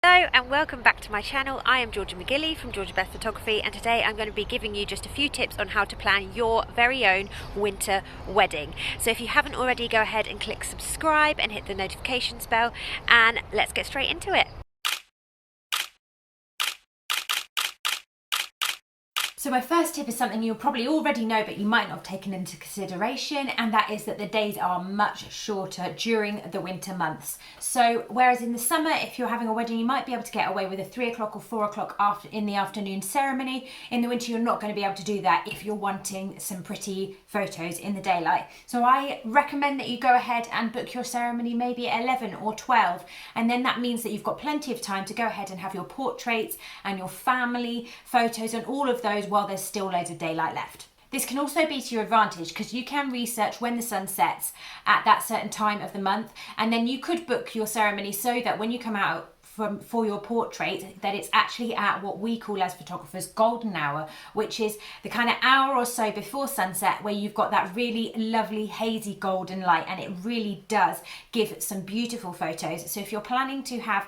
Hello and welcome back to my channel. I am Georgia McGilly from Georgia-Beth Photography, and today I'm going to be giving you just a few tips on how to plan your very own winter wedding. So if you haven't already, go ahead and click subscribe and hit the notifications bell, and let's get straight into it. So my first tip is something you'll probably already know but you might not have taken into consideration, and that is that the days are much shorter during the winter months. So whereas in the summer, if you're having a wedding, you might be able to get away with a 3 o'clock or 4 o'clock in the afternoon ceremony. In the winter, you're not going to be able to do that if you're wanting some pretty photos in the daylight. So I recommend that you go ahead and book your ceremony maybe at 11 or 12, and then that means that you've got plenty of time to go ahead and have your portraits and your family photos and all of those while there's still loads of daylight left. This can also be to your advantage because you can research when the sun sets at that certain time of the month, and then you could book your ceremony so that when you come out for your portrait, that it's actually at what we call as photographers golden hour, which is the kind of hour or so before sunset where you've got that really lovely hazy golden light, and it really does give some beautiful photos. So if you're planning to have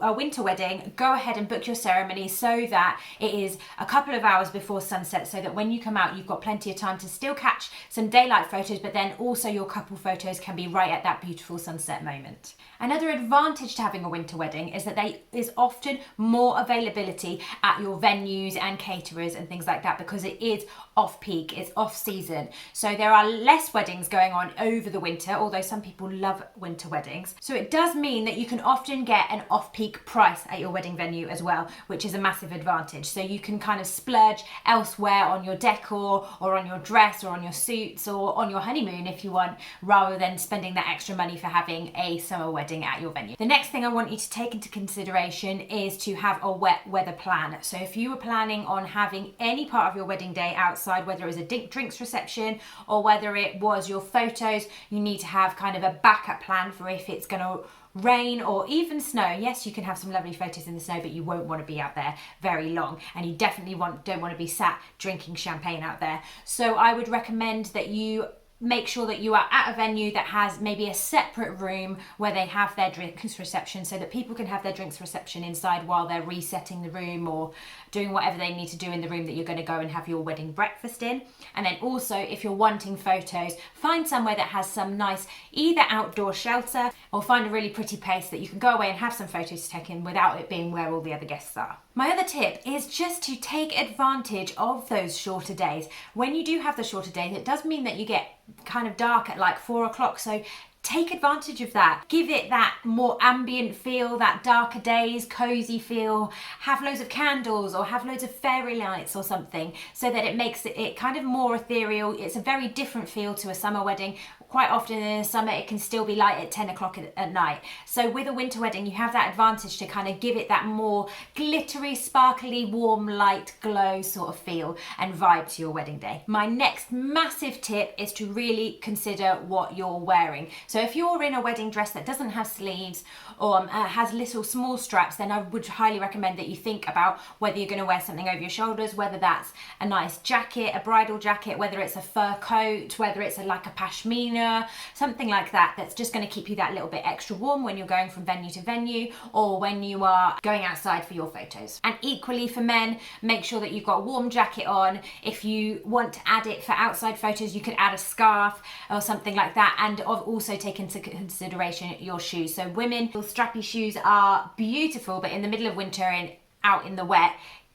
a winter wedding, go ahead and book your ceremony so that it is a couple of hours before sunset, so that when you come out you've got plenty of time to still catch some daylight photos, but then also your couple photos can be right at that beautiful sunset moment. Another advantage to having a winter wedding is that there is often more availability at your venues and caterers and things like that, because it is off peak, it's off season. So there are less weddings going on over the winter, although some people love winter weddings. So it does mean that you can often get an off peak price at your wedding venue as well, which is a massive advantage. So you can kind of splurge elsewhere on your decor or on your dress or on your suits or on your honeymoon if you want, rather than spending that extra money for having a summer wedding at your venue. The next thing I want you to take into consideration is to have a wet weather plan. So if you were planning on having any part of your wedding day outside, whether it was a drinks reception or whether it was your photos, you need to have kind of a backup plan for if it's going to rain or even snow. Yes, you can have some lovely photos in the snow, but you won't want to be out there very long, and you definitely don't want to be sat drinking champagne out there. So I would recommend that you make sure that you are at a venue that has maybe a separate room where they have their drinks reception, so that people can have their drinks reception inside while they're resetting the room or doing whatever they need to do in the room that you're going to go and have your wedding breakfast in. And then also, if you're wanting photos, find somewhere that has some nice either outdoor shelter, or find a really pretty place that you can go away and have some photos taken without it being where all the other guests are. My other tip is just to take advantage of those shorter days. When you do have the shorter days, it does mean that you get kind of dark at like 4 o'clock. So take advantage of that. Give it that more ambient feel, that darker days, cozy feel. Have loads of candles or have loads of fairy lights or something, so that it makes it kind of more ethereal. It's a very different feel to a summer wedding. Quite often in the summer it can still be light at 10 o'clock at night. So with a winter wedding, you have that advantage to kind of give it that more glittery, sparkly, warm, light glow sort of feel and vibe to your wedding day. My next massive tip is to really consider what you're wearing. So if you're in a wedding dress that doesn't have sleeves or has little small straps, then I would highly recommend that you think about whether you're going to wear something over your shoulders, whether that's a nice jacket, a bridal jacket, whether it's a fur coat, whether it's like a pashmina, something like that, that's just going to keep you that little bit extra warm when you're going from venue to venue or when you are going outside for your photos. And equally for men, make sure that you've got a warm jacket on. If you want to add it for outside photos, you could add a scarf or something like that, and also take into consideration your shoes. So women, strappy shoes are beautiful, but in the middle of winter and out in the wet,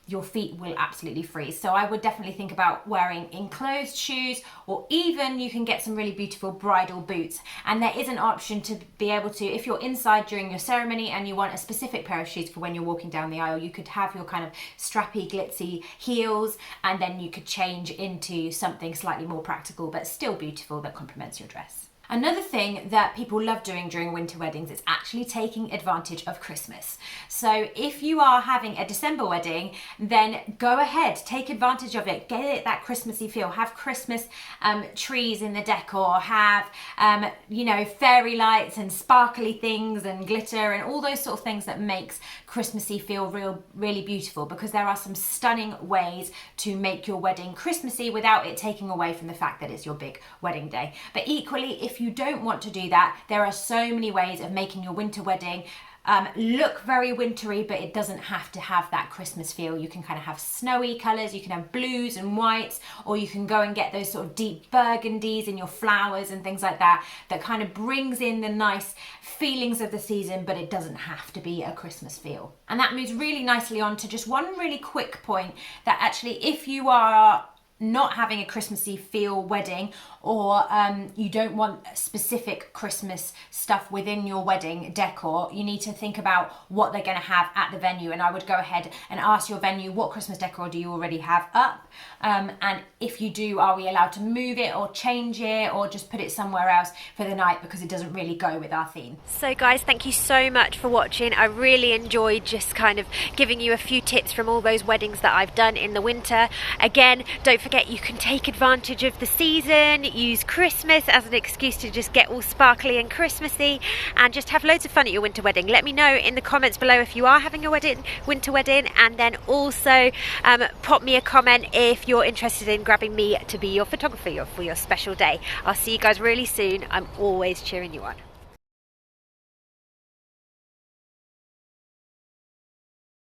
your feet will absolutely freeze. So I would definitely think about wearing enclosed shoes, or even you can get some really beautiful bridal boots. And there is an option to be able to, if you're inside during your ceremony and you want a specific pair of shoes for when you're walking down the aisle, you could have your kind of strappy, glitzy heels, and then you could change into something slightly more practical but still beautiful that complements your dress. Another thing that people love doing during winter weddings is actually taking advantage of Christmas. So if you are having a December wedding, then go ahead, take advantage of it, get it that Christmassy feel. Have Christmas trees in the decor, have fairy lights and sparkly things and glitter and all those sort of things that makes Christmassy feel really beautiful, because there are some stunning ways to make your wedding Christmassy without it taking away from the fact that it's your big wedding day. But equally, if you don't want to do that, there are so many ways of making your winter wedding look very wintry, but it doesn't have to have that Christmas feel. You can kind of have snowy colours, you can have blues and whites, or you can go and get those sort of deep burgundies in your flowers and things like that, that kind of brings in the nice feelings of the season, but it doesn't have to be a Christmas feel. And that moves really nicely on to just one really quick point, that actually if you are not having a Christmassy feel wedding, or you don't want specific Christmas stuff within your wedding decor, you need to think about what they're going to have at the venue. And I would go ahead and ask your venue, what Christmas decor do you already have up? And if you do, are we allowed to move it or change it, or just put it somewhere else for the night because it doesn't really go with our theme? So guys, thank you so much for watching. I really enjoyed just kind of giving you a few tips from all those weddings that I've done in the winter. Again, don't forget, you can take advantage of the season, use Christmas as an excuse to just get all sparkly and Christmassy, and just have loads of fun at your winter wedding. Let me know in the comments below if you are having a winter wedding, and then also pop me a comment if you're interested in grabbing me to be your photographer for your special day. I'll see you guys really soon. I'm always cheering you on.